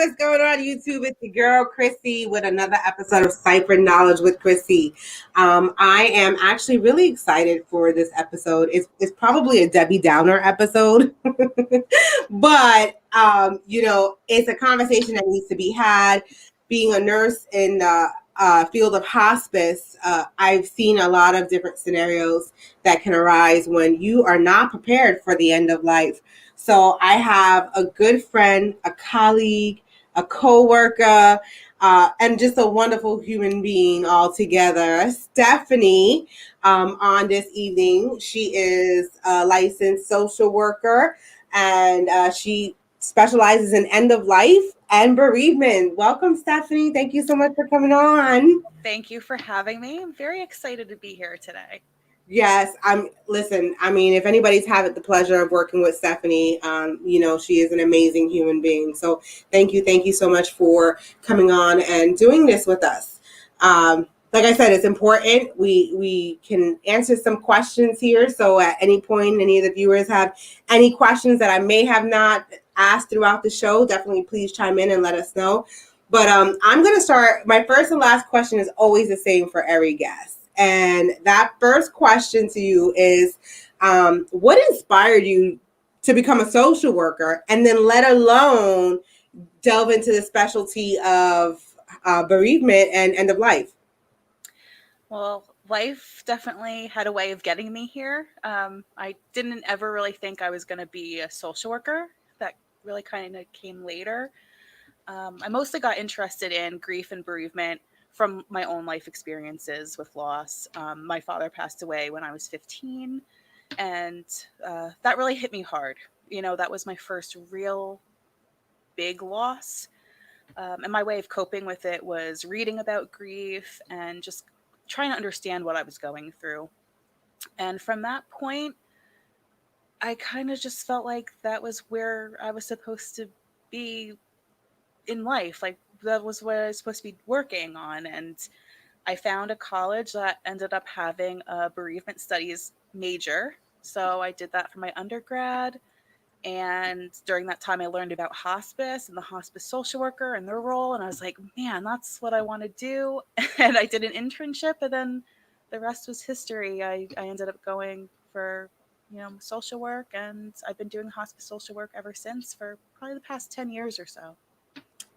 what's going on, YouTube? It's your girl, Chrissy, with another episode of Ciphered Knowledge with Chrissy. I am actually really excited for this episode. It's probably a Debbie Downer episode, but, it's a conversation that needs to be had. Being a nurse in the field of hospice, I've seen a lot of different scenarios that can arise when you are not prepared for the end of life. So I have a good friend, a colleague, a co-worker, and just a wonderful human being altogether, Stephanie, on this evening. She is a licensed social worker, and she specializes in end of life and bereavement. Welcome, Stephanie. Thank you so much for coming on. Thank you for having me. I'm very excited to be here today. Yes, if anybody's had the pleasure of working with Stephanie, she is an amazing human being. So thank you so much for coming on and doing this with us. Like I said, it's important. We can answer some questions here. So at any point, any of the viewers have any questions that I may have not asked throughout the show, definitely please chime in and let us know. But I'm going to start. My first and last question is always the same for every guest. And that first question to you is, what inspired you to become a social worker, and then let alone delve into the specialty of bereavement and end of life? Well, life definitely had a way of getting me here. I didn't ever really think I was going to be a social worker. That really kind of came later. I mostly got interested in grief and bereavement from my own life experiences with loss. My father passed away when I was 15, and that really hit me hard. That was my first real big loss. And my way of coping with it was reading about grief and just trying to understand what I was going through. And from that point, I kind of just felt like that was where I was supposed to be in life. Like, that was what I was supposed to be working on. And I found a college that ended up having a bereavement studies major. So I did that for my undergrad. And during that time, I learned about hospice and the hospice social worker and their role. And I was like, man, that's what I want to do. And I did an internship, and then the rest was history. I ended up going for, social work, and I've been doing hospice social work ever since for probably the past 10 years or so.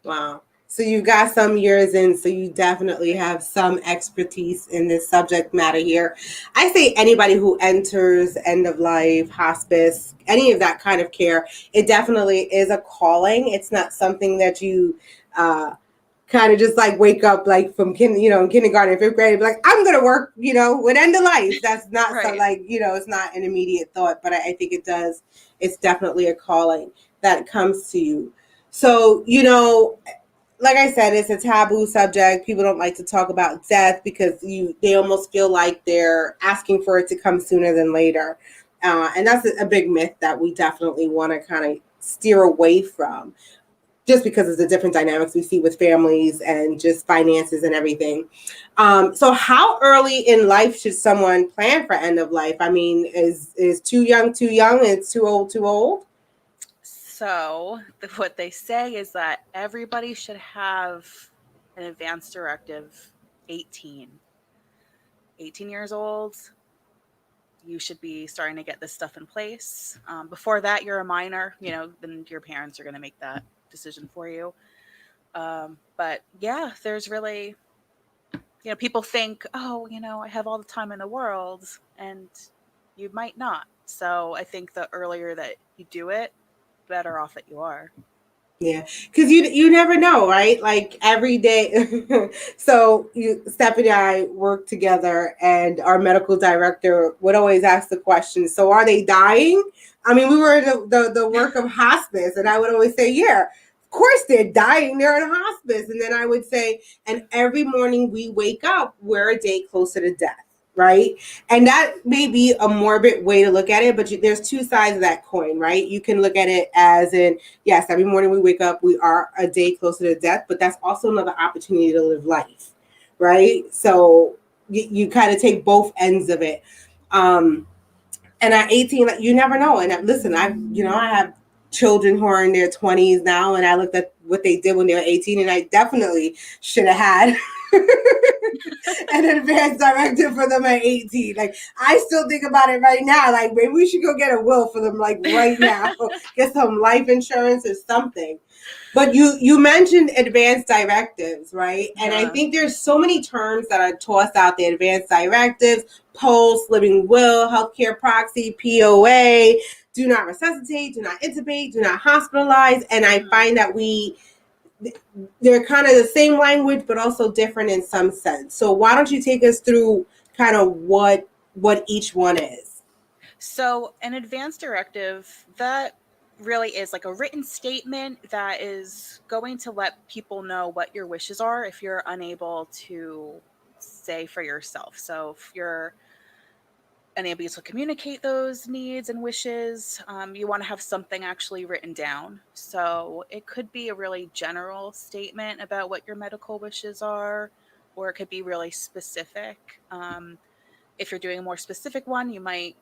Wow. So you've got some years in, so you definitely have some expertise in this subject matter here. I say anybody who enters end of life, hospice, any of that kind of care, it definitely is a calling. It's not something that you kind of just like wake up like from in kindergarten, fifth grade, be like, I'm going to work, with end of life. That's not Right. it's not an immediate thought, but I think it does. It's definitely a calling that comes to you. So, like I said, it's a taboo subject. People don't like to talk about death because they almost feel like they're asking for it to come sooner than later. And that's a big myth that we definitely want to kind of steer away from, just because of the different dynamics we see with families and just finances and everything. So how early in life should someone plan for end of life? I mean, is too young, and it's too old? So what they say is that everybody should have an advance directive 18 years old. You should be starting to get this stuff in place. Before that, you're a minor, then your parents are going to make that decision for you. But yeah, there's really, people think, oh, I have all the time in the world, and you might not. So I think the earlier that you do it, better off that you are. Yeah, because you never know, right? Like every day. So Stephanie and I work together, and our medical director would always ask the question, so are they dying? I mean, we were in the work of hospice, and I would always say, yeah, of course they're dying. They're in hospice. And then I would say, and every morning we wake up, we're a day closer to death. Right? And that may be a morbid way to look at it, but there's two sides of that coin, right? You can look at it as in, yes, every morning we wake up, we are a day closer to death, but that's also another opportunity to live life, right? So you kind of take both ends of it. And at 18, you never know. And listen, I have children who are in their 20s now, and I looked at what they did when they were 18, and I definitely should have had an advance directive for them at 18. Like, I still think about it right now. Like, maybe we should go get a will for them, like, right now. Get some life insurance or something. But you mentioned advanced directives, right? And I think there's so many terms that are tossed out there: advanced directives, POLST, living will, healthcare proxy, POA, do not resuscitate, do not intubate, do not hospitalize. And I find that they're kind of the same language, but also different in some sense. So why don't you take us through kind of what each one is? So an advance directive, that really is like a written statement that is going to let people know what your wishes are if you're unable to say for yourself. So if you're unable to communicate those needs and wishes, you want to have something actually written down. So it could be a really general statement about what your medical wishes are, or it could be really specific. If you're doing a more specific one, you might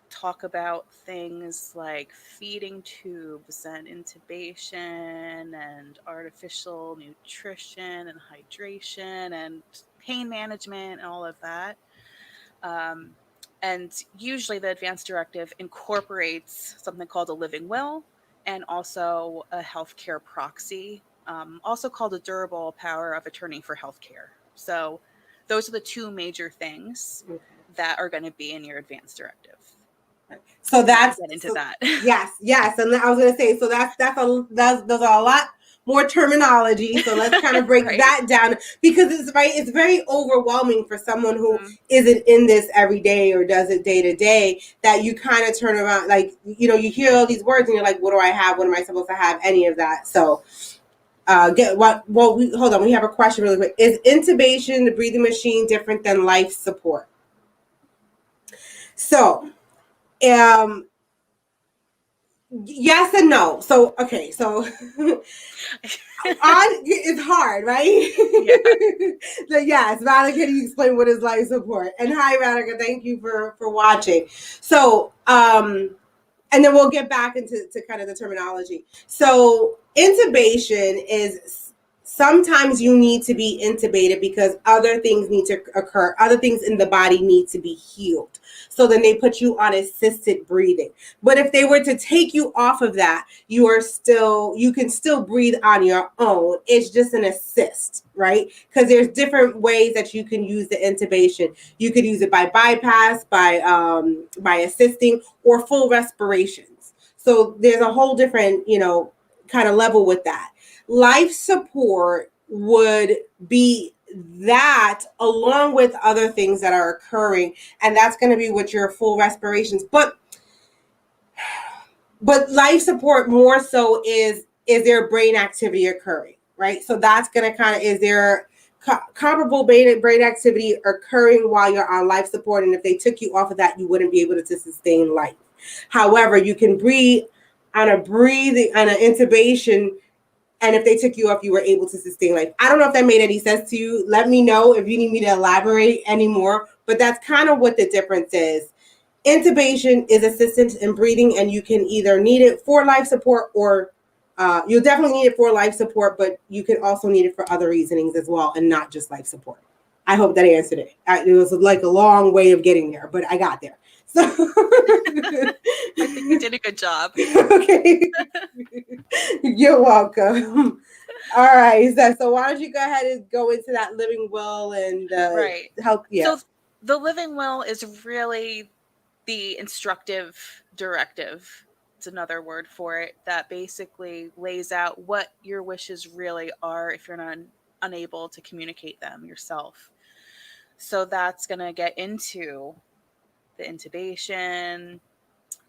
talk about things like feeding tubes and intubation and artificial nutrition and hydration and pain management and all of that. And usually the advance directive incorporates something called a living will and also a healthcare proxy, also called a durable power of attorney for healthcare. So those are the two major things that are going to be in your advance directive. So that's get into that. Yes, and I was going to say, so those are a lot more terminology. So let's kind of break that down, because it's very overwhelming for someone who isn't in this every day or does it day to day, that you kind of turn around, like, you hear all these words and you're like, what do I have? What am I supposed to have? Any of that? So hold on, we have a question really quick. Is intubation, the breathing machine, different than life support? So yes and no. So okay, so it's hard, right? Yeah. So yes, Radhika, can you explain what is life support? And hi, Radhika, thank you for watching. So and then we'll get back into kind of the terminology. So intubation is, sometimes you need to be intubated because other things need to occur. Other things in the body need to be healed. So then they put you on assisted breathing. But if they were to take you off of that, you can still breathe on your own. It's just an assist, right? Because there's different ways that you can use the intubation. You could use it by bypass, by assisting, or full respirations. So there's a whole different, kind of level with that. Life support would be that, along with other things that are occurring, and that's going to be with your full respirations. But life support more so is there brain activity occurring, right? So that's going to kind of, is there comparable brain activity occurring while you're on life support? And if they took you off of that, you wouldn't be able to sustain life. However, you can breathe on an intubation, and if they took you off, you were able to sustain life. I don't know if that made any sense to you. Let me know if you need me to elaborate anymore, but that's kind of what the difference is. Intubation is assistance in breathing, and you can either need it for life support, or you'll definitely need it for life support, but you can also need it for other reasonings as well, and not just life support. I hope that answered it. It was like a long way of getting there, but I got there. So I think you did a good job. Okay. You're welcome. All right. So why don't you go ahead and go into that living will and help? Yeah. So the living will is really the instructive directive. It's another word for it, that basically lays out what your wishes really are if you're not unable to communicate them yourself. So that's going to get into the intubation,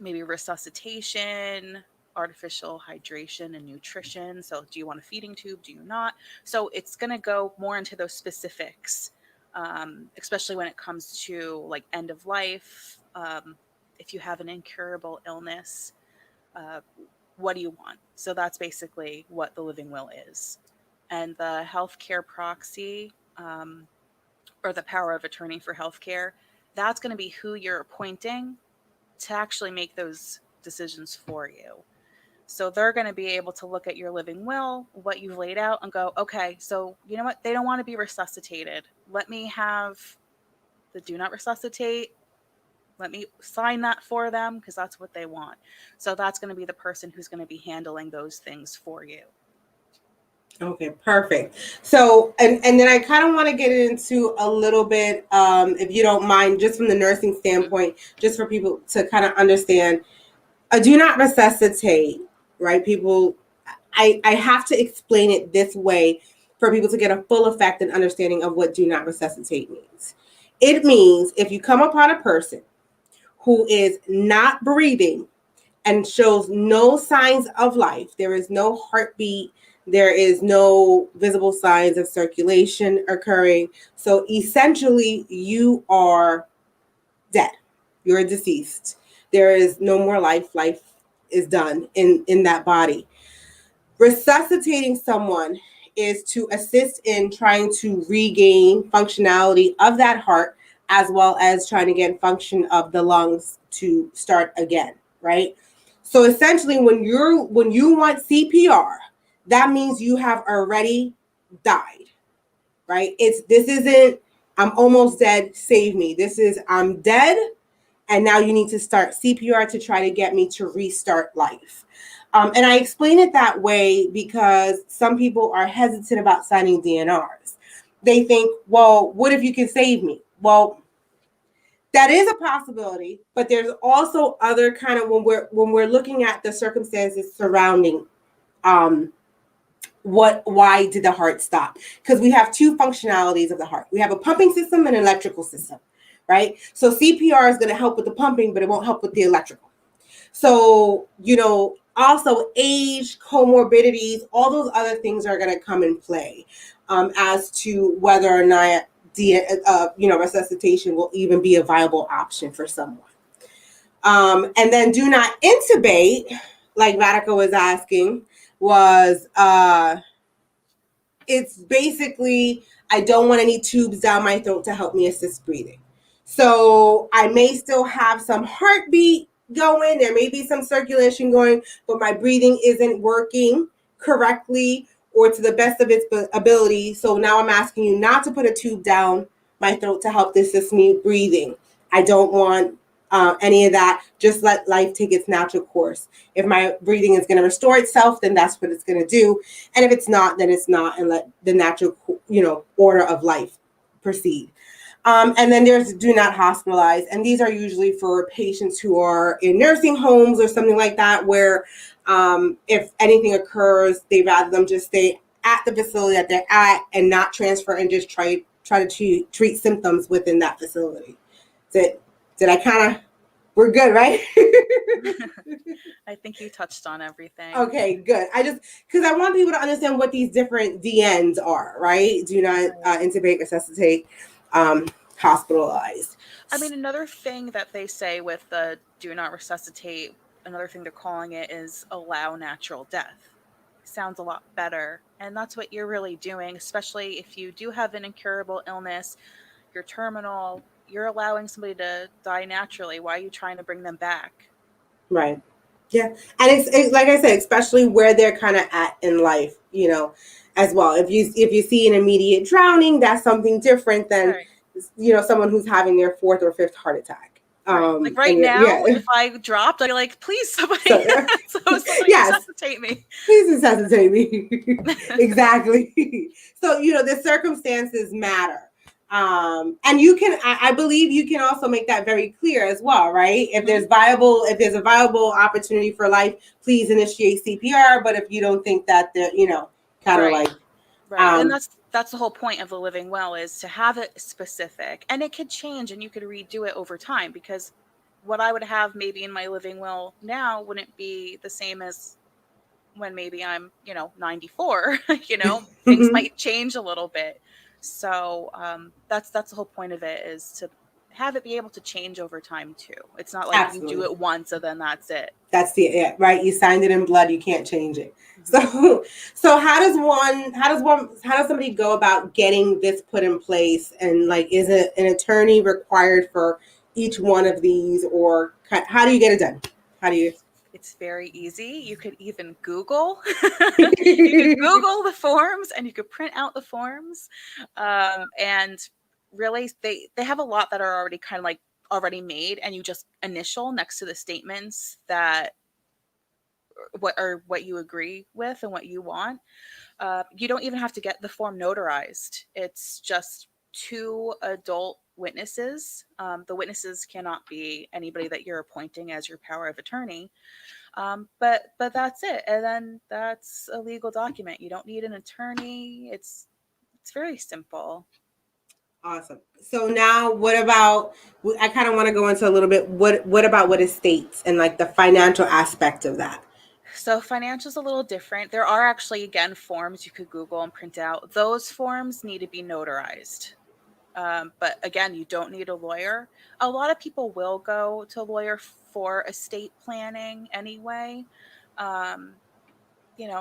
maybe resuscitation, artificial hydration and nutrition. So do you want a feeding tube? Do you not? So it's going to go more into those specifics, especially when it comes to like end of life. If you have an incurable illness, what do you want? So that's basically what the living will is. And the healthcare proxy, or the power of attorney for healthcare, that's going to be who you're appointing to actually make those decisions for you. So they're going to be able to look at your living will, what you've laid out, and go, okay, so you know what? They don't want to be resuscitated. Let me have the do not resuscitate. Let me sign that for them because that's what they want. So that's going to be the person who's going to be handling those things for you. Okay, perfect. So, and then I kind of want to get into a little bit, if you don't mind, just from the nursing standpoint, just for people to kind of understand. A do not resuscitate, right? People, I have to explain it this way for people to get a full effect and understanding of what do not resuscitate means. It means if you come upon a person who is not breathing and shows no signs of life, there is no heartbeat, there is no visible signs of circulation occurring. So essentially, you are dead. You're deceased. There is no more life. Life is done in that body. Resuscitating someone is to assist in trying to regain functionality of that heart, as well as trying to get function of the lungs to start again, right? So essentially, when you want CPR, that means you have already died, right? This isn't I'm almost dead, save me. This is I'm dead, and now you need to start CPR to try to get me to restart life. And I explain it that way because some people are hesitant about signing DNRs. They think, well, what if you can save me? Well, that is a possibility, but there's also other kind of when we're looking at the circumstances surrounding why did the heart stop? Because we have two functionalities of the heart. We have a pumping system and an electrical system, right? So CPR is going to help with the pumping, but it won't help with the electrical. So, also age, comorbidities, all those other things are going to come in play as to whether or not resuscitation will even be a viable option for someone. And then do not intubate, like Radhika was asking, was it's basically I don't want any tubes down my throat to help me assist breathing. So I may still have some heartbeat going, there may be some circulation going, but my breathing isn't working correctly or to the best of its ability. So now I'm asking you not to put a tube down my throat to help assist me breathing. I don't want any of that. Just let life take its natural course. If my breathing is going to restore itself, then that's what it's going to do. And if it's not, then it's not, and let the natural, order of life proceed. And then there's do not hospitalize. And these are usually for patients who are in nursing homes or something like that, where if anything occurs, they rather them just stay at the facility that they're at and not transfer and just try to treat symptoms within that facility. Did I kind of, we're good, right? I think you touched on everything. Okay, good. Because I want people to understand what these different DNs are, right? Do not intubate, resuscitate, hospitalized. I mean, another thing that they say with the do not resuscitate, another thing they're calling it is allow natural death. Sounds a lot better. And that's what you're really doing, especially if you do have an incurable illness, you're terminal, you're allowing somebody to die naturally. Why are you trying to bring them back? Right. Yeah. And it's like I said, especially where they're kind of at in life, as well. If you see an immediate drowning, that's something different than, someone who's having their fourth or fifth heart attack. Like right now, if I dropped, I'd be like, please, somebody resuscitate me. Please resuscitate me. Exactly. So, the circumstances matter. And I believe you can also make that very clear as well, right? If there's a viable opportunity for life, please initiate CPR. But if you don't think that Right. And that's the whole point of the living will, is to have it specific, and it could change and you could redo it over time, because what I would have maybe in my living will now wouldn't be the same as when maybe I'm 94. Things might change a little bit. So that's the whole point of it, is to have it be able to change over time too. It's not like you do it once and then that's it. That's right. You signed it in blood. You can't change it. So how does somebody go about getting this put in place? And is it an attorney required for each one of these, or how do you get it done? How do you? It's very easy. You could even Google. You could Google the forms, and you could print out the forms. And really, they have a lot that are already kind of like already made, and you just initial next to the statements that what you agree with and what you want. You don't even have to get the form notarized. It's just two adult witnesses. The witnesses cannot be anybody that you're appointing as your power of attorney. But that's it, and then that's a legal document. You don't need an attorney. It's very simple. Awesome. So now what about, I kind of want to go into a little bit, what about what estates and like the financial aspect of that? So financial's a little different. There are actually, again, forms you could Google and print out. Those forms need to be notarized. But again, you don't need a lawyer. A lot of people will go to a lawyer for estate planning anyway, um,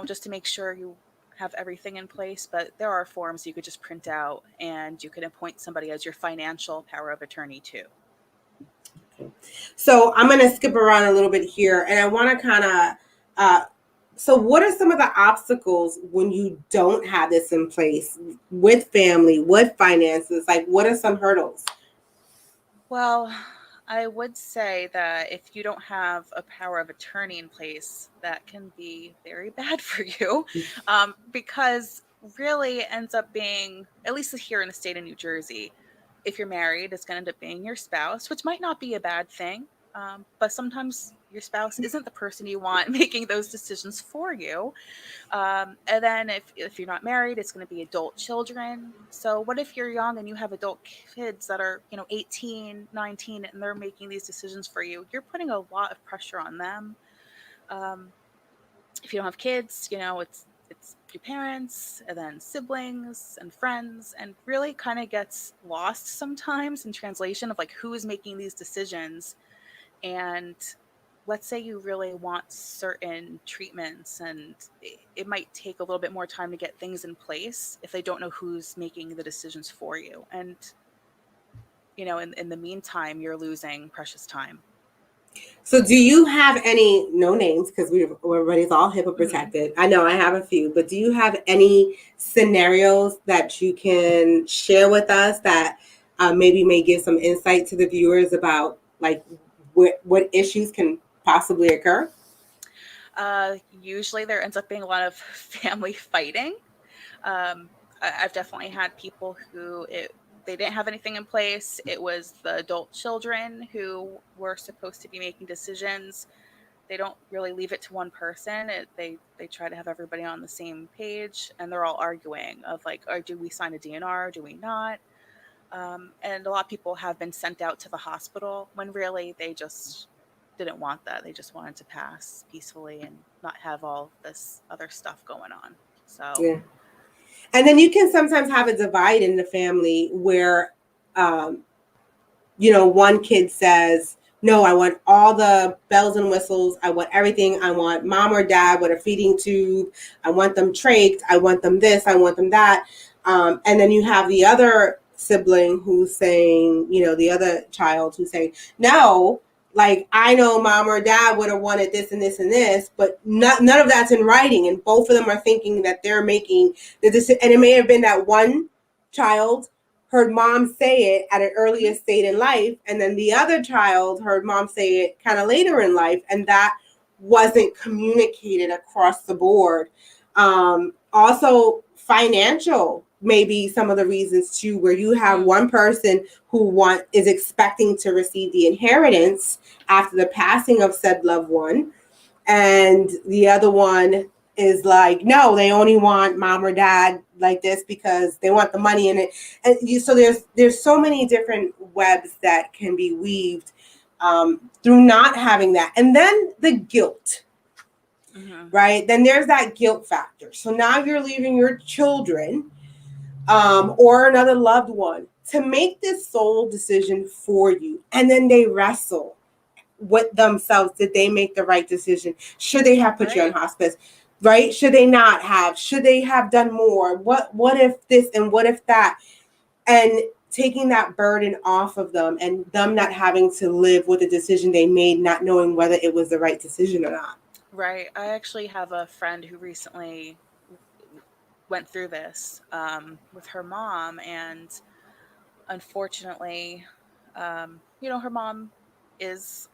just to make sure you have everything in place. But there are forms you could just print out, and you can appoint somebody as your financial power of attorney too. So I'm going to skip around a little bit here, and I want to kind of, so what are some of the obstacles when you don't have this in place with family, with finances? Like, what are some hurdles? Well, I would say that if you don't have a power of attorney in place, that can be very bad for you, because really it ends up being, at least here in the state of New Jersey, if you're married, it's going to end up being your spouse, which might not be a bad thing. But sometimes your spouse isn't the person you want making those decisions for you. And then if you're not married, it's going to be adult children. So what if you're young and you have adult kids that are, 18, 19, and they're making these decisions for you? You're putting a lot of pressure on them. If you don't have kids, it's your parents and then siblings and friends, and really kind of gets lost sometimes in translation of like who is making these decisions. And let's say you really want certain treatments, and it might take a little bit more time to get things in place if they don't know who's making the decisions for you. And in the meantime, you're losing precious time. So do you have any, no names, because everybody's all HIPAA protected. Mm-hmm. I know I have a few, but do you have any scenarios that you can share with us that maybe may give some insight to the viewers about like what issues can possibly occur? Usually there ends up being a lot of family fighting. I've definitely had people who they didn't have anything in place. It was the adult children who were supposed to be making decisions. They don't really leave it to one person. They try to have everybody on the same page, and they're all arguing of like, do we sign a DNR? Do we not? And a lot of people have been sent out to the hospital when really they just didn't want that. They just wanted to pass peacefully and not have all this other stuff going on. So yeah. And then you can sometimes have a divide in the family where, one kid says, no, I want all the bells and whistles. I want everything. I want mom or dad with a feeding tube. I want them trached. I want them this. I want them that. And then you have the other sibling who's saying, the other child who's saying, no, like I know mom or dad would have wanted this and this and this, but none of that's in writing. And both of them are thinking that they're making the decision. And it may have been that one child heard mom say it at an earlier state in life, and then the other child heard mom say it kind of later in life, and that wasn't communicated across the board. Also, financial may be some of the reasons too, where you have one person who is expecting to receive the inheritance after the passing of said loved one, and the other one is like, no, they only want mom or dad like this because they want the money in it. And so there's so many different webs that can be weaved through not having that. And then the guilt, right? Then there's that guilt factor. So now you're leaving your children or another loved one to make this sole decision for you. And then they wrestle with themselves. Did they make the right decision? Should they have put you on hospice? Right? Should they not have? Should they have done more? What if this and what if that? And taking that burden off of them and them not having to live with the decision they made, not knowing whether it was the right decision or not. Right. I actually have a friend who recently went through this with her mom, and unfortunately, her mom is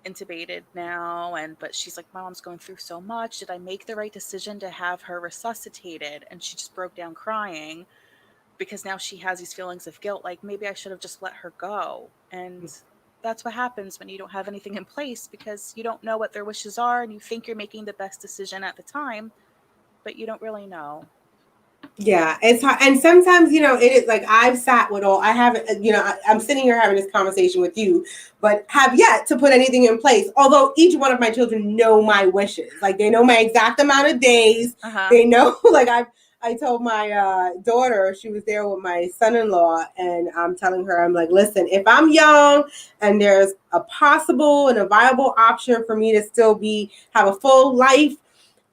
intubated now, but she's like, my mom's going through so much. Did I make the right decision to have her resuscitated? And she just broke down crying because now she has these feelings of guilt, like maybe I should have just let her go. And that's what happens when you don't have anything in place, because you don't know what their wishes are and you think you're making the best decision at the time, but you don't really know. Yeah, it's hard. And sometimes, it is like I've sat with I haven't, I'm sitting here having this conversation with you, but have yet to put anything in place. Although each one of my children know my wishes. Like they know my exact amount of days. They know, like I told my daughter, she was there with my son-in-law, and I'm telling her, I'm like, listen, if I'm young and there's a possible and a viable option for me to still have a full life,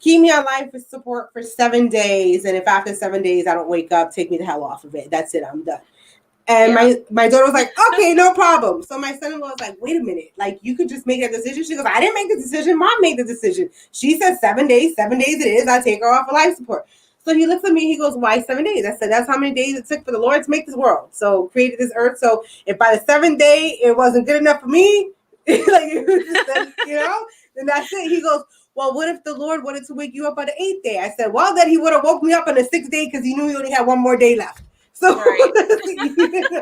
keep me on life support for 7 days. And if after 7 days I don't wake up, take me the hell off of it. That's it. I'm done. And my daughter was like, okay, no problem. So my son-in-law was like, wait a minute. Like, you could just make that decision. She goes, I didn't make the decision. Mom made the decision. She said 7 days. 7 days it is. I take her off of life support. So he looks at me. He goes, why 7 days? I said, that's how many days it took for the Lord to make this world. So created this earth. So if by the 7th day it wasn't good enough for me, like, it was just, then that's it. He goes, well, what if the Lord wanted to wake you up on the 8th day? I said, well, then he would have woke me up on the 6th day because he knew he only had 1 more day left. So, right.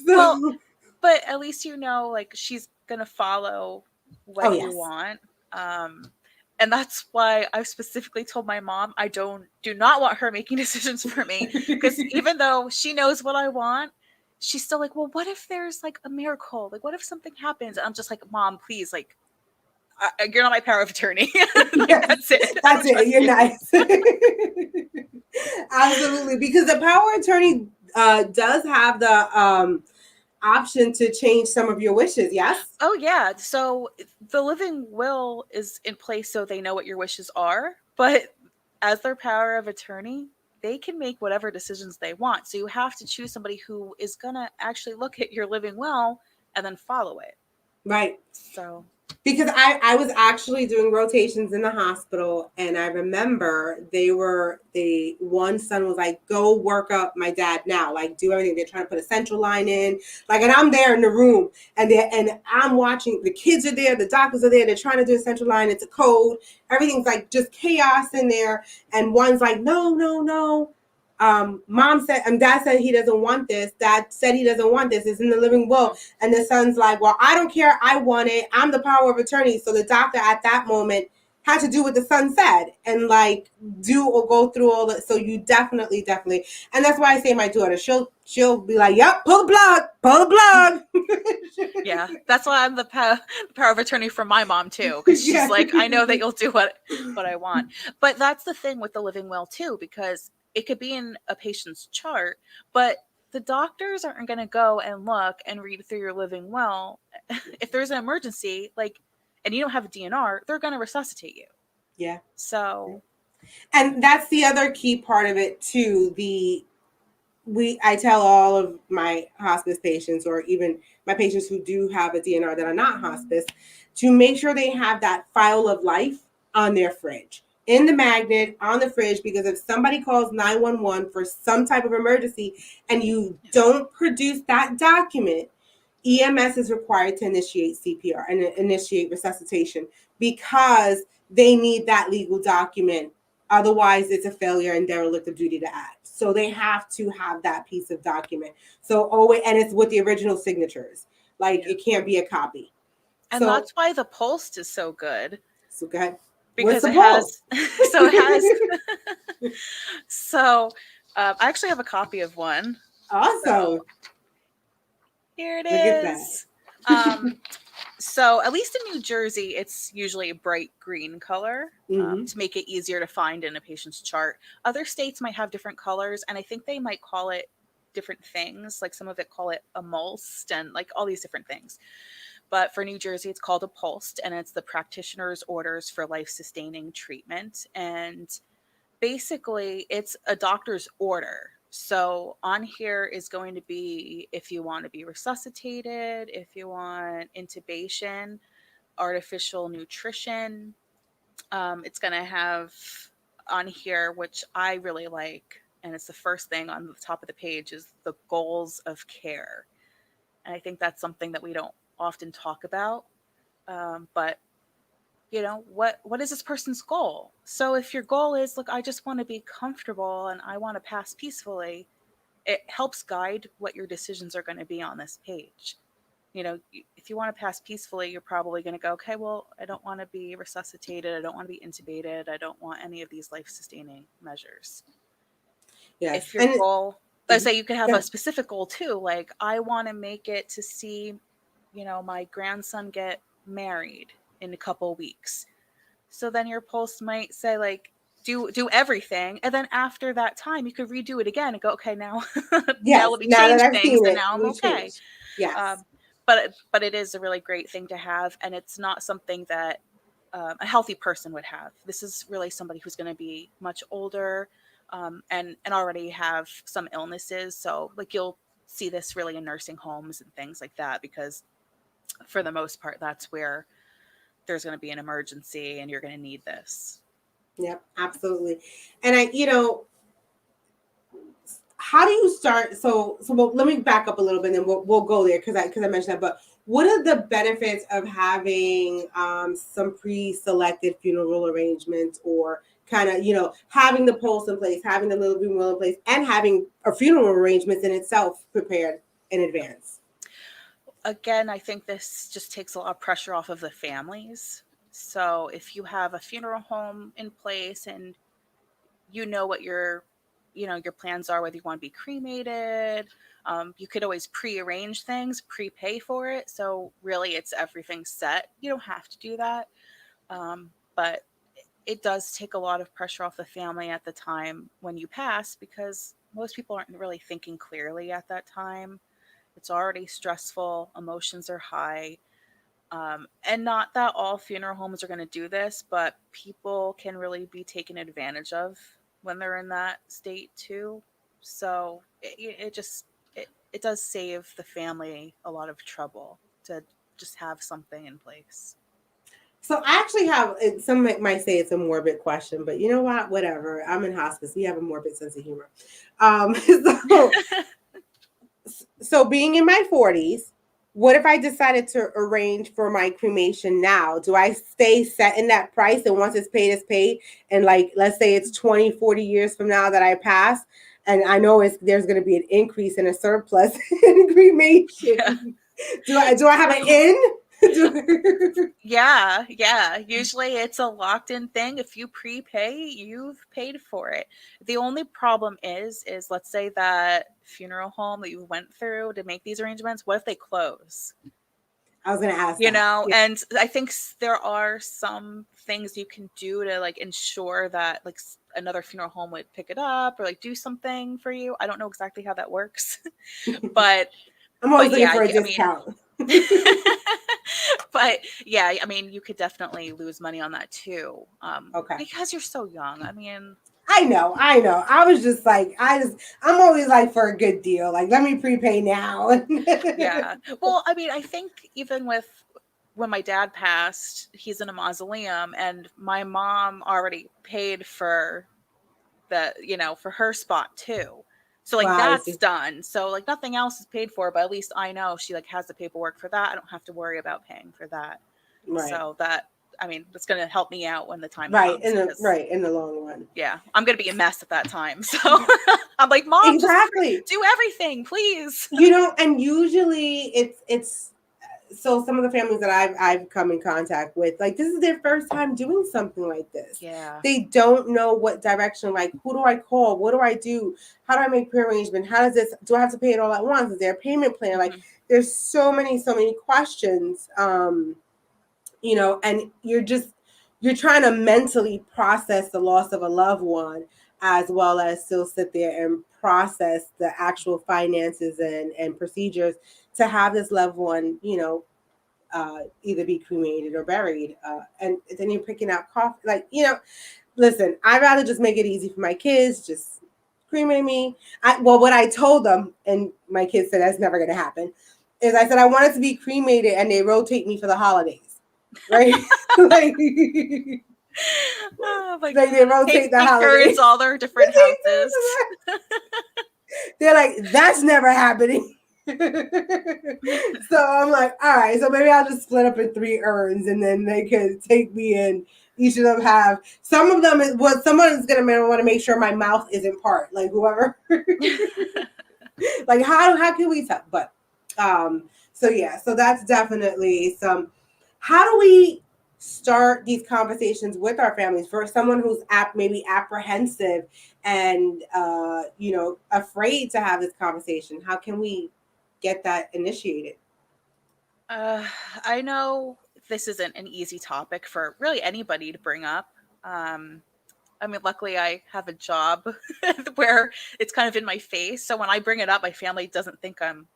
Well, but at least like she's gonna follow what you want. And that's why I've specifically told my mom I do not want her making decisions for me, because even though she knows what I want, she's still like, well, what if there's like a miracle? Like, what if something happens? And I'm just like, Mom, please, like, you're not my power of attorney. Like, that's it. That's it. You're nice. Absolutely. Because the power of attorney does have the option to change some of your wishes. Yes. Oh yeah. So the living will is in place so they know what your wishes are, but as their power of attorney, they can make whatever decisions they want. So you have to choose somebody who is going to actually look at your living will and then follow it. Right. So because I was actually doing rotations in the hospital, and I remember one son was like, go work up my dad now, like do everything. They're trying to put a central line in, like, and I'm there in the room, and I'm watching, the kids are there, the doctors are there, they're trying to do a central line, it's a code, everything's like just chaos in there, and one's like, no. Mom said, and dad said he doesn't want this. Dad said he doesn't want this. It's in the living will. And the son's like, well, I don't care. I want it. I'm the power of attorney. So the doctor at that moment had to do what the son said and like do or go through all that. So you definitely. And that's why I say my daughter, she'll be like, yep, pull the plug. Yeah, that's why I'm the power of attorney for my mom too, because she's like, I know that you'll do what I want. But that's the thing with the living will too, because it could be in a patient's chart, but the doctors aren't going to go and look and read through your living will. If there's an emergency, like, and you don't have a DNR, they're going to resuscitate you. Yeah. So, and that's the other key part of it too. I tell all of my hospice patients, or even my patients who do have a DNR that are not hospice, to make sure they have that file of life on their fridge, in the magnet, on the fridge, because if somebody calls 911 for some type of emergency and you don't produce that document, EMS is required to initiate CPR and initiate resuscitation, because they need that legal document. Otherwise, it's a failure and derelict of duty to act. So they have to have that piece of document. So always, and it's with the original signatures. Like, it can't be a copy. And that's why the POLST is so good. So go ahead. Because it has, so I actually have a copy of one. Awesome. So, here it is. So at least in New Jersey, it's usually a bright green color to make it easier to find in a patient's chart. Other states might have different colors, and I think they might call it different things. Like some of it call it a MSW and like all these different things. But for New Jersey, it's called a POLST, and it's the Practitioner's Orders for Life-Sustaining Treatment. And basically, it's a doctor's order So on here is going to be if you want to be resuscitated, if you want intubation, artificial nutrition. It's going to have on here, which I really like, and it's the first thing on the top of the page, is the goals of care. And I think that's something that we don't often talk about. But what is this person's goal? So if your goal is, look, I just want to be comfortable and I want to pass peacefully, it helps guide what your decisions are going to be on this page. If you want to pass peacefully, you're probably going to go, okay, well, I don't want to be resuscitated, I don't want to be intubated, I don't want any of these life sustaining measures. Yes. If your goal, let's say you could have Yeah. a specific goal too, like I want to make it to see my grandson get married in a couple weeks. So then your POLST might say, like, do everything, and then after that time you could redo it again and go, okay, now Yes, let me now change that I've things, seen and it, now I'm we okay. changed. Yes. But it is a really great thing to have, and it's not something that a healthy person would have. This is really somebody who's going to be much older, and already have some illnesses. So like you'll see this really in nursing homes and things like that, because for the most part that's where there's going to be an emergency and you're going to need this. Yep, absolutely. And how do you start? Well, let me back up a little bit, and then we'll go there because I mentioned that. But what are the benefits of having some pre-selected funeral arrangements, or kind of having the POLST in place, having the little room will in place, and having a funeral arrangements in itself prepared in advance? Again, I think this just takes a lot of pressure off of the families. So if you have a funeral home in place and what your plans are, whether you want to be cremated, you could always pre-arrange things, prepay for it. So really it's everything set. You don't have to do that. But it does take a lot of pressure off the family at the time when you pass, because most people aren't really thinking clearly at that time. It's already stressful, emotions are high. And not that all funeral homes are going to do this, but people can really be taken advantage of when they're in that state too. So it does save the family a lot of trouble to just have something in place. So I actually have, some might say it's a morbid question, but you know what? Whatever. I'm in hospice. We have a morbid sense of humor. So, so being in my 40s, what if I decided to arrange for my cremation now? Do I stay set in that price, and once it's paid, it's paid? And like, let's say it's 20, 40 years from now that I pass, and I know there's going to be an increase in a surplus in cremation. Yeah. Do I have an in? Yeah. Usually it's a locked in thing. If you prepay, you've paid for it. The only problem is let's say that funeral home that you went through to make these arrangements, what if they close? I was going to ask that. Yeah. And I think there are some things you can do to like ensure that like another funeral home would pick it up or like do something for you. I don't know exactly how that works, but I'm always looking for a discount. But yeah, I mean, you could definitely lose money on that too. Okay. Because you're so young. I mean, I know. I was just like, I'm always like for a good deal. Like, let me prepay now. yeah. Well, I mean, I think even with when my dad passed, he's in a mausoleum, and my mom already paid for for her spot too. So like that's done. So like nothing else is paid for, but at least I know she like has the paperwork for that. I don't have to worry about paying for that. Right. So that's going to help me out when the time comes. In the long run. Yeah, I'm going to be a mess at that time. So I'm like, Mom, exactly. Just do everything, please. And usually it's so some of the families that I've come in contact with, like this is their first time doing something like this. Yeah. They don't know what direction, like who do I call? What do I do? How do I make prearrangement? How does this, do I have to pay it all at once? Is there a payment plan? Mm-hmm. Like there's so many questions. And you're trying to mentally process the loss of a loved one, as well as still sit there and process the actual finances and procedures to have this loved one, either be cremated or buried. And then you're picking out coffee. Like, listen, I'd rather just make it easy for my kids. Just cremate me. Well, what I told them, and my kids said that's never going to happen, is I said I wanted to be cremated and they rotate me for the holidays, right? like, Oh my like they god. rotate the Take turns, holidays. all their different houses. They're like, that's never happening. So I'm like, all right, so maybe I'll just split up in 3 urns and then they can take me in. Each of them have some of them is what someone is gonna want to make sure my mouth isn't part, like whoever. Like how can we tell? But so yeah, so that's definitely some. How do we start these conversations with our families for someone who's maybe apprehensive and afraid to have this conversation? How can we get that initiated? Uh, I know this isn't an easy topic for really anybody to bring up. Um, I mean, luckily I have a job where it's kind of in my face. So when I bring it up, my family doesn't think I'm,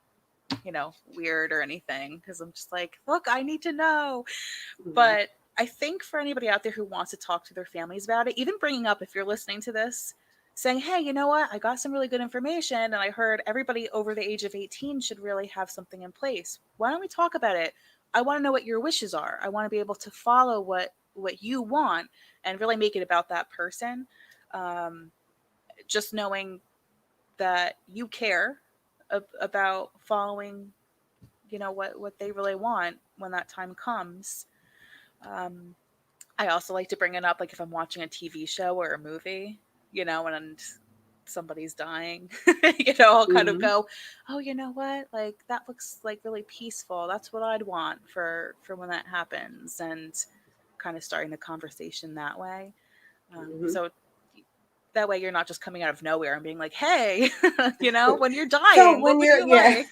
weird or anything because I'm just like, look, I need to know. Mm-hmm. But I think for anybody out there who wants to talk to their families about it, even bringing up, if you're listening to this, saying, hey, you know what? I got some really good information and I heard everybody over the age of 18 should really have something in place. Why don't we talk about it? I want to know what your wishes are. I want to be able to follow what you want and really make it about that person. Um, just knowing that you care about following, what they really want when that time comes. Um, I also like to bring it up, like if I'm watching a TV show or a movie, and somebody's dying, I'll kind of Mm-hmm. go, oh, you know what? Like that looks like really peaceful. That's what I'd want for when that happens, and kind of starting the conversation that way. Mm-hmm. So that way you're not just coming out of nowhere and being like, hey, when you're So dying, what when would you're you yeah. like?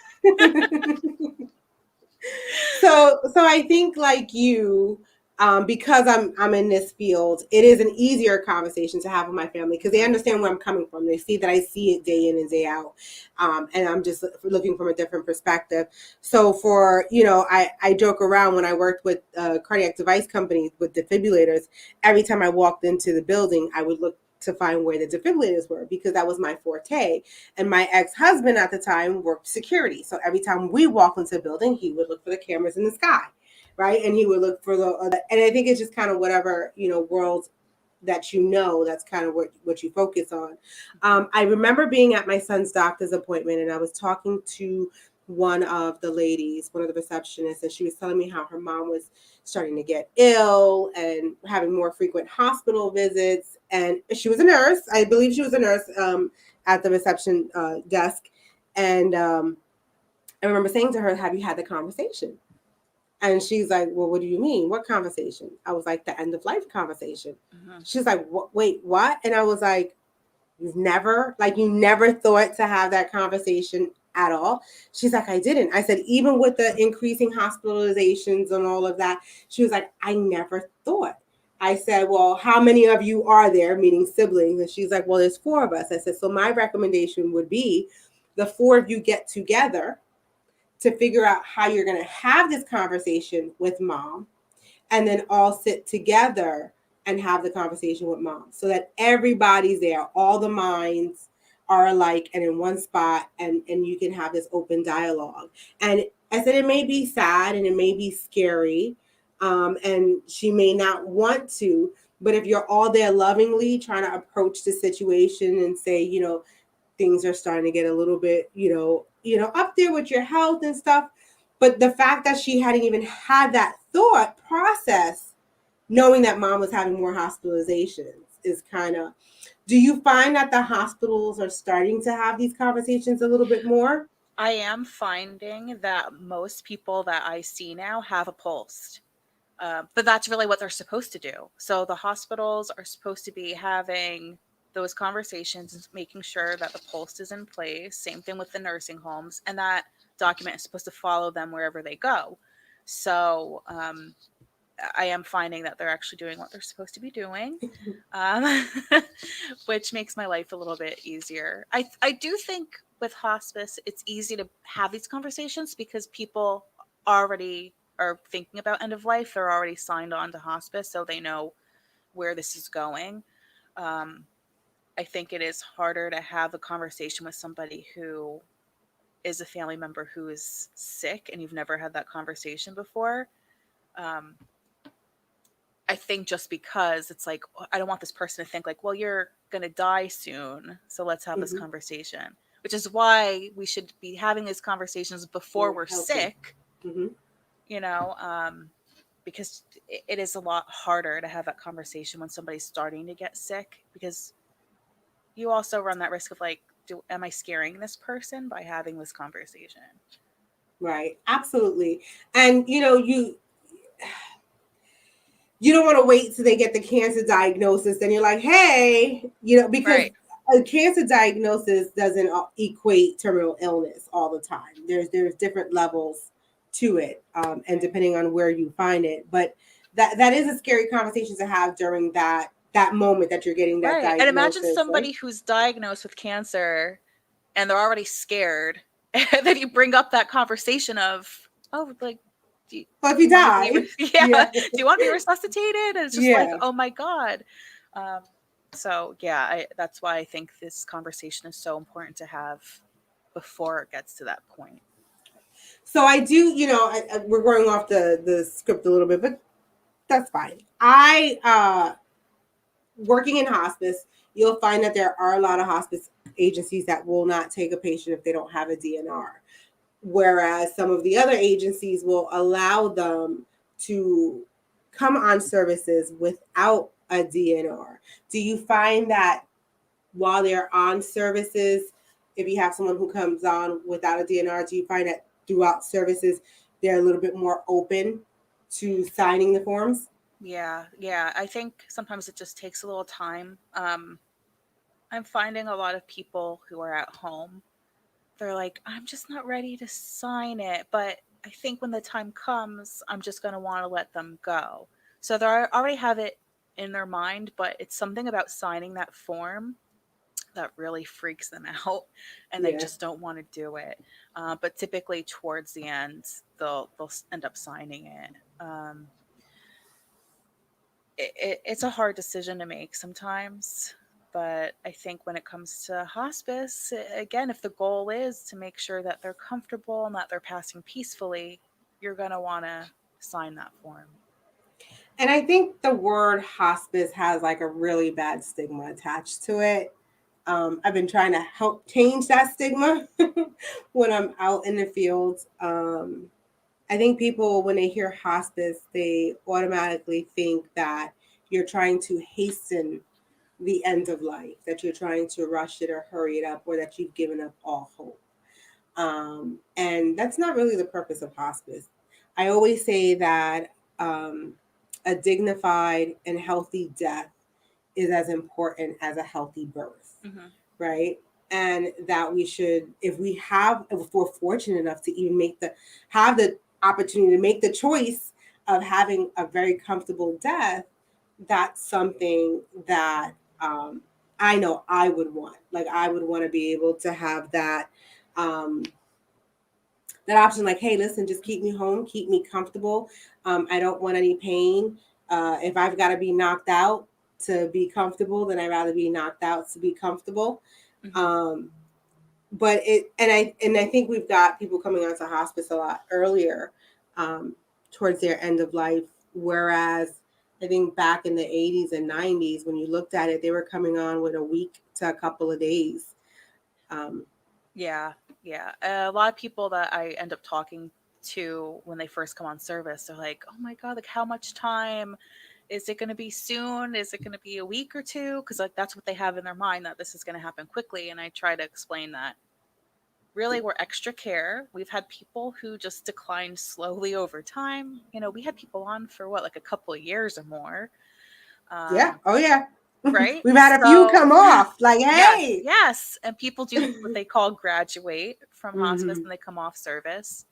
So I think like you, because I'm in this field, it is an easier conversation to have with my family because they Mhm. understand where I'm coming from. They see that I see it day in and day out, and I'm just looking from a different perspective. So for I joke around when I worked with cardiac device companies with defibrillators. Every time I walked into the building, I would look to find where the defibrillators were because that was my forte. And my ex-husband at the time worked security. So every time we walk into a building, he would look for the cameras in the sky, right? And he would look for and I think it's just kind of whatever, world that that's kind of what you focus on. I remember being at my son's doctor's appointment and I was talking to one of the receptionists, and she was telling me how her mom was starting to get ill and having more frequent hospital visits. And she was a nurse. I believe she was a nurse at the reception desk. And I remember saying to her, have you had the conversation? And she's like, well, what do you mean? What conversation? I was like, the end of life conversation. Mhm. She's like, wait, what? And I was like, you never thought to have that conversation at all? She's like, I didn't. I said, even with the increasing hospitalizations and all of that, she was like, I never thought. I said, well, how many of you are there, meaning siblings? And she's like, well, there's 4 of us. I said, so my recommendation would be the 4 of you get together to figure out how you're going to have this conversation with mom, and then all sit together and have the conversation with mom so that everybody's there, all the minds are alike and in one spot, and you can have this open dialogue. And I said, it may be sad and it may be scary, and she may not want to, but if you're all there lovingly trying to approach the situation and say, things are starting to get a little bit, up there with your health and stuff. But the fact that she hadn't even had that thought process, knowing that mom was having more hospitalizations, is kind of. Do you find that the hospitals are starting to have these conversations a little bit more? I am finding that most people that I see now have a POLST. But that's really what they're supposed to do. So the hospitals are supposed to be having those conversations and making sure that the POLST is in place. Same thing with the nursing homes, and that document is supposed to follow them wherever they go. So I am finding that they're actually doing what they're supposed to be doing, um, which makes my life a little bit easier. I do think with hospice, it's easy to have these conversations because people already are thinking about end of life. They're already signed on to hospice, so they know where this is going. Um, I think it is harder to have a conversation with somebody who is a family member who is sick and you've never had that conversation before. Um, I think just because it's like, I don't want this person to think like, well, you're going to die soon. So let's have this Mm-hmm. conversation, which is why we should be having these conversations before We're we're healthy. sick, Mm-hmm. you know, because it is a lot harder to have that conversation when somebody's starting to get sick, because you also run that risk of like, am I scaring this person by having this conversation? Right. Absolutely. And you don't want to wait till they get the cancer diagnosis. Then you're like, hey, because Right. a cancer diagnosis doesn't equate terminal illness all the time. There's different levels to it, and depending on where you find it. But that is a scary conversation to have during that moment that you're getting that Right. And imagine diagnosis, right? somebody who's diagnosed with cancer and they're already scared. And then you bring up that conversation of, oh, like, Well, if do you you want to be, die, yeah, yeah, do you want to be resuscitated? And it's just like, yeah. oh my God. Um, so yeah, that's why I think this conversation is so important to have before it gets to that point. So I do, we're going off the script a little bit, but that's fine. I working in hospice, you'll find that there are a lot of hospice agencies that will not take a patient if they don't have a DNR. Whereas some of the other agencies will allow them to come on services without a DNR. Do you find that while they're on services, if you have someone who comes on without a DNR, do you find that throughout services they're a little bit more open to signing the forms? Yeah, yeah. I think sometimes it just takes a little time. I'm finding a lot of people who are at home, they're like, I'm just not ready to sign it. But I think when the time comes, I'm just going to want to let them go. So they already have it in their mind, but it's something about signing that form that really freaks them out, and they Yeah. just don't want to do it. But typically, towards the end, they'll end up signing it. It's a hard decision to make sometimes, but I think when it comes to hospice, again, if the goal is to make sure that they're comfortable and that they're passing peacefully, you're going to want to sign that form. And I think the word hospice has like a really bad stigma attached to it. I've been trying to help change that stigma when I'm out in the field. I think people, when they hear hospice, they automatically think that you're trying to hasten the end of life, that you're trying to rush it or hurry it up, or that you've given up all hope. And that's not really the purpose of hospice. I always say that a dignified and healthy death is as important as a healthy birth, Mm-hmm. right? And that we should, if we're fortunate enough to even have the opportunity to make the choice of having a very comfortable death, that's something that I know I would want. Like I would want to be able to have um, that option. Like, hey, listen, just keep me home, keep me comfortable. I don't want any pain. If I've got to be knocked out to be comfortable, then I'd rather be knocked out to be comfortable. Mm-hmm. Um, but I think we've got people coming onto hospice a lot earlier, um, towards their end of life. Whereas I think back in the 80s and 90s, when you looked at it, they were coming on with a week to a couple of days. Um, Yeah, yeah. A lot of people that I end up talking to when they first come on service, they're like, "Oh my God, like how much time? Is it going to be soon? Is it going to be a week or two?" Because like that's what they have in their mind, that this is going to happen quickly. And I try to explain that really we're extra care. We've had people who just declined slowly over time. We had people on for what, like a couple of years or more. yeah. Um, Oh yeah. right. We've had a few So come off. Like, yes, hey. yes. And people do what they call graduate from hospice Mm-hmm. and they come off service.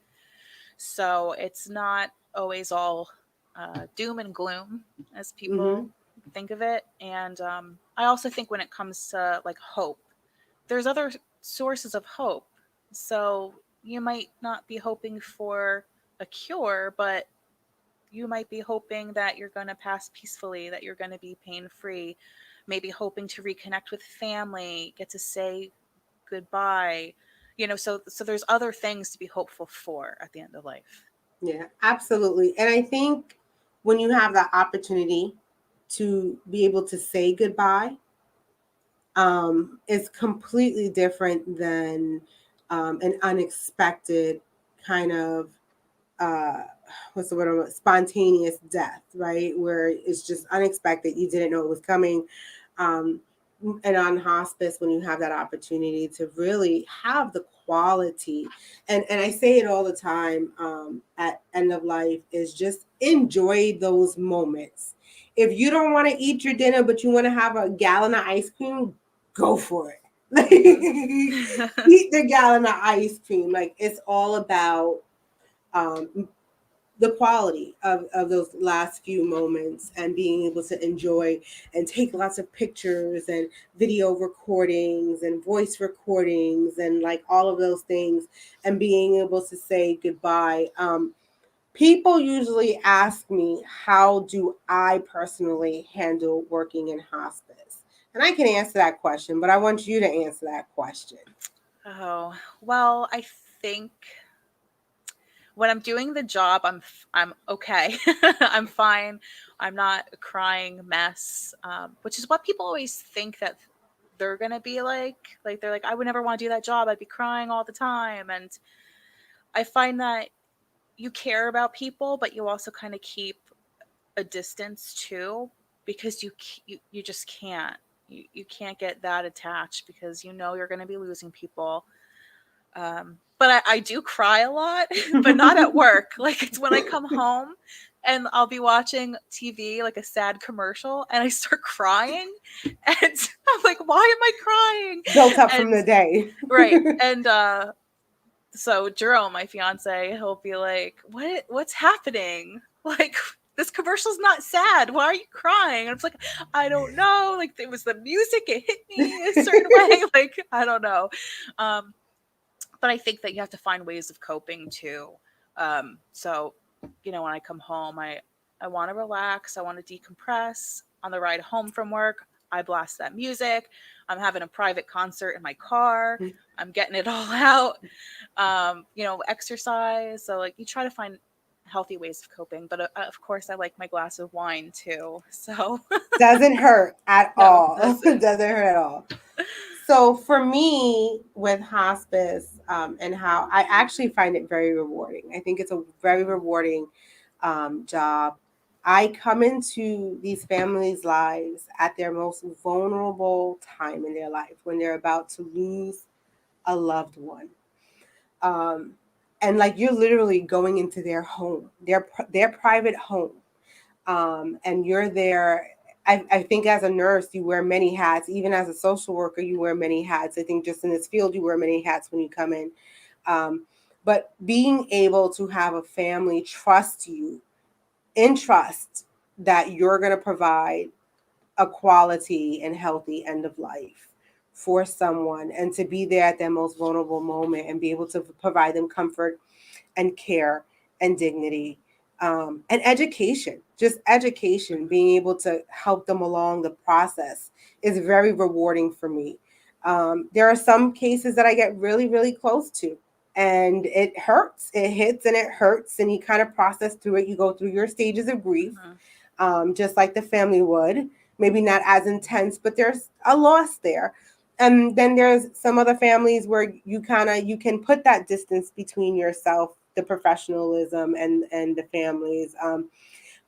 So it's not always all doom and gloom as Mm-hmm. people think of it. And I also think when it comes to like hope, there's other sources of hope. So you might not be hoping for a cure, but you might be hoping that you're going to pass peacefully, that you're going to be pain free, maybe hoping to reconnect with family, get to say goodbye. So there's other things to be hopeful for at the end of life. Yeah, absolutely. And I think when you have the opportunity to be able to say goodbye, is completely different than an unexpected kind of uh, what's the word? Spontaneous death, right? Where it's just unexpected. You didn't know it was coming. Um, and on hospice, when you have that opportunity to really have the quality, and I say it all the time at end of life, is just enjoy those moments. If you don't want to eat your dinner, but you want to have a gallon of ice cream, go for it. Like, Mm-hmm. eat the gallon of ice cream. Like, it's all about um, the quality of those last few moments and being able to enjoy and take lots of pictures and video recordings and voice recordings and like all of those things and being able to say goodbye. People usually ask me, how do I personally handle working in hospice? And I can answer that question, but I want you to answer that question. Oh, well, I think when I'm doing the job, I'm okay. I'm fine. I'm not a crying mess, which is what people always think that they're gonna be like. Like they're like, I would never want to do that job. I'd be crying all the time. And I find that you care about people, but you also kind of keep a distance too, because you just can't. You can't get that attached because you know you're going to be losing people. But I do cry a lot, but not at work. Like it's when I come home and I'll be watching TV, like a sad commercial, and I start crying. And I'm like, why am I crying? Built up from And the day. right. And so Jerome, my fiance, he'll be like, what's happening? Like this commercial's not sad. Why are you crying? And it's like, I don't know. Like it was the music, it hit me a certain way. Like, I don't know. Um, but I think that you have to find ways of coping too. So, when I come home, I want to relax. I want to decompress. On the ride home from work, I blast that music. I'm having a private concert in my car. I'm getting it all out. Exercise. So like you try to find healthy ways of coping. But of course, I like my glass of wine too. So Doesn't hurt at no, it all. doesn't. Doesn't hurt at all. So for me with hospice, and how I actually find it very rewarding. I think it's a very rewarding job. I come into these families' lives at their most vulnerable time in their life when they're about to lose a loved one. Um, and like you're literally going into their home, their private home, and you're there. I think as a nurse, you wear many hats. Even as a social worker, you wear many hats. I think just in this field, you wear many hats when you come in. Um, but being able to have a family trust you, in trust that you're going to provide a quality and healthy end of life for someone, and to be there at their most vulnerable moment and be able to provide them comfort and care and dignity, and education, just education, Mhm. being able to help them along the process is very rewarding for me. There are some cases that I get really, really close to, and it hurts. It hits and it hurts, and you kind of process through it. You go through your stages of grief, Mhm. just like the family would. Maybe not as intense, but there's a loss there. And then there's some other families where you can put that distance between yourself, the professionalism, and the families.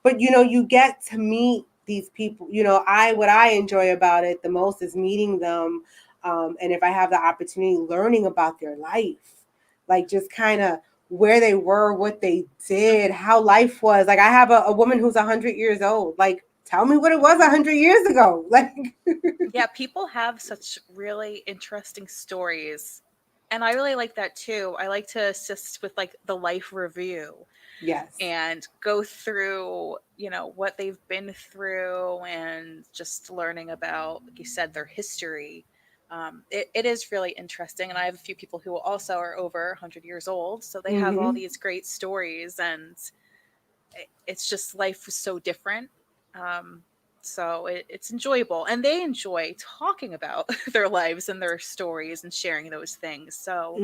But you get to meet these people. I what I enjoy about it the most is meeting them, and if I have the opportunity, learning about their life, like just kind of where they were, what they did, how life was. Like I have a woman who's 100 years old. Like tell me what it was 100 years ago. Like Yeah, people have such really interesting stories. And I really like that too. I like to assist with like the life review yes. and go through, what they've been through and just learning about, like you said, their history. It is really interesting. And I have a few people who also are over 100 years old. So they have all Hmm. these great stories. And it's just life was so different. So it's enjoyable, and they enjoy talking about their lives and their stories and sharing those things. So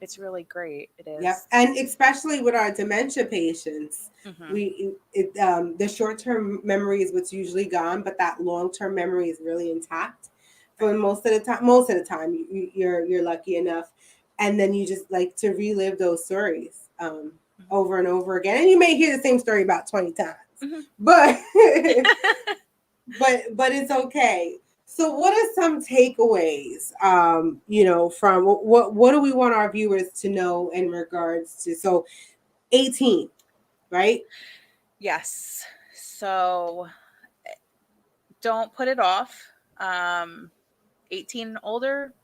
it's really great. It is. Yep. And especially with our dementia patients, the short-term memory is what's usually gone, but that long-term memory is really intact for most of the time. Most of the time, you're lucky enough, and then you just like to relive those stories over and over again. And you may hear the same story about 20 times, but but it's okay. So what are some takeaways, from what do we want our viewers to know in regards to, so 18, right? Yes. So don't put it off. 18 and older,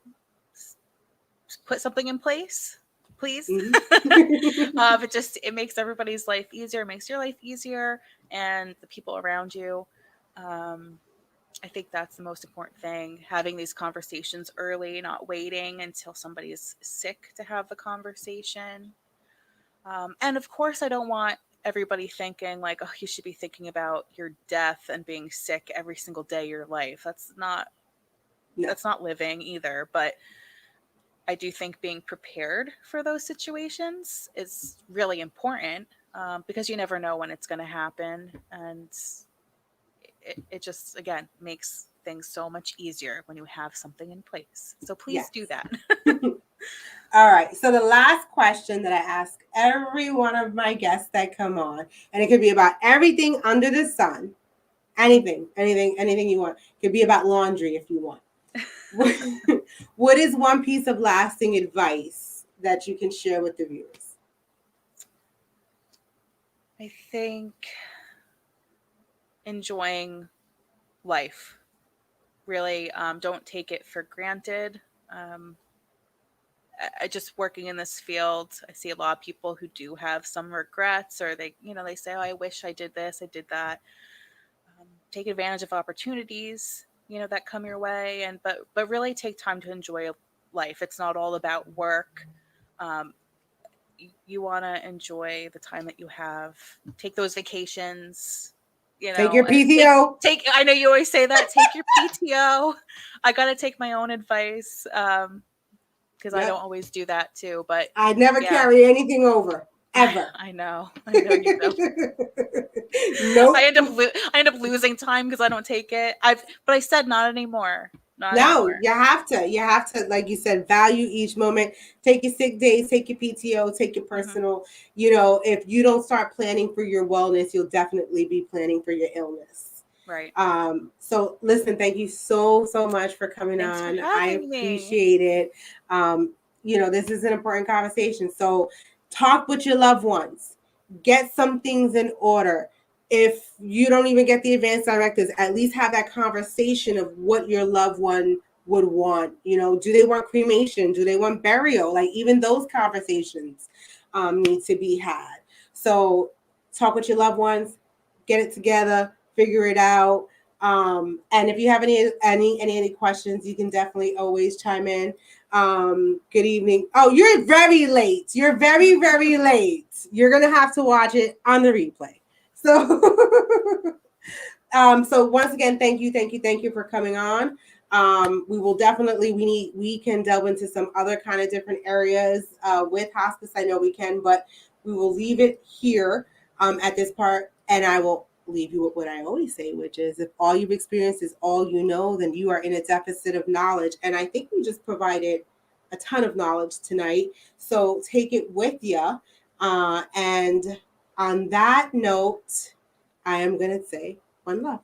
put something in place, please. It makes everybody's life easier. It makes your life easier and the people around you. I think that's the most important thing, having these conversations early, not waiting until somebody is sick to have the conversation. And of course, I don't want everybody thinking like, oh, you should be thinking about your death and being sick every single day of your life. That's not living either. But I do think being prepared for those situations is really important, because you never know when it's going to happen. And it just, again, makes things so much easier when you have something in place. So please do that. All right. So the last question that I ask every one of my guests that come on, and it could be about everything under the sun, anything you want. It could be about laundry if you want. What is one piece of lasting advice that you can share with the viewers? I think enjoying life. Really, don't take it for granted. I just working in this field, I see a lot of people who do have some regrets, or they say, oh, I wish I did this, I did that. Take advantage of opportunities, that come your way, but really take time to enjoy life. It's not all about work. You want to enjoy the time that you have. Take those vacations. Take your PTO. I know you always say that. Take your PTO. I got to take my own advice. Because I don't always do that too, but I never carry anything over, ever. I know you do. Nope. I end up losing time because I don't take it. But I said not anymore. No, you have to, like you said, value each moment. Take your sick days, take your PTO, take your personal. If you don't start planning for your wellness, you'll definitely be planning for your illness. Right. So listen, thank you so much for coming on. I appreciate it. This is an important conversation. So talk with your loved ones. Get some things in order. If you don't even get the advance directives, at least have that conversation of what your loved one would want. Do they want cremation? Do they want burial? Like, even those conversations need to be had. So talk with your loved ones, get it together, figure it out. And if you have any questions, you can definitely always chime in. Good evening. Oh, you're very late. You're very, very late. You're going to have to watch it on the replay. So, so once again, thank you for coming on. We will definitely, we can delve into some other kind of different areas with hospice. I know we can, but we will leave it here at this part, and I will leave you with what I always say, which is, if all you've experienced is all you know, then you are in a deficit of knowledge. And I think we just provided a ton of knowledge tonight. So take it with you. And on that note, I am going to say one love.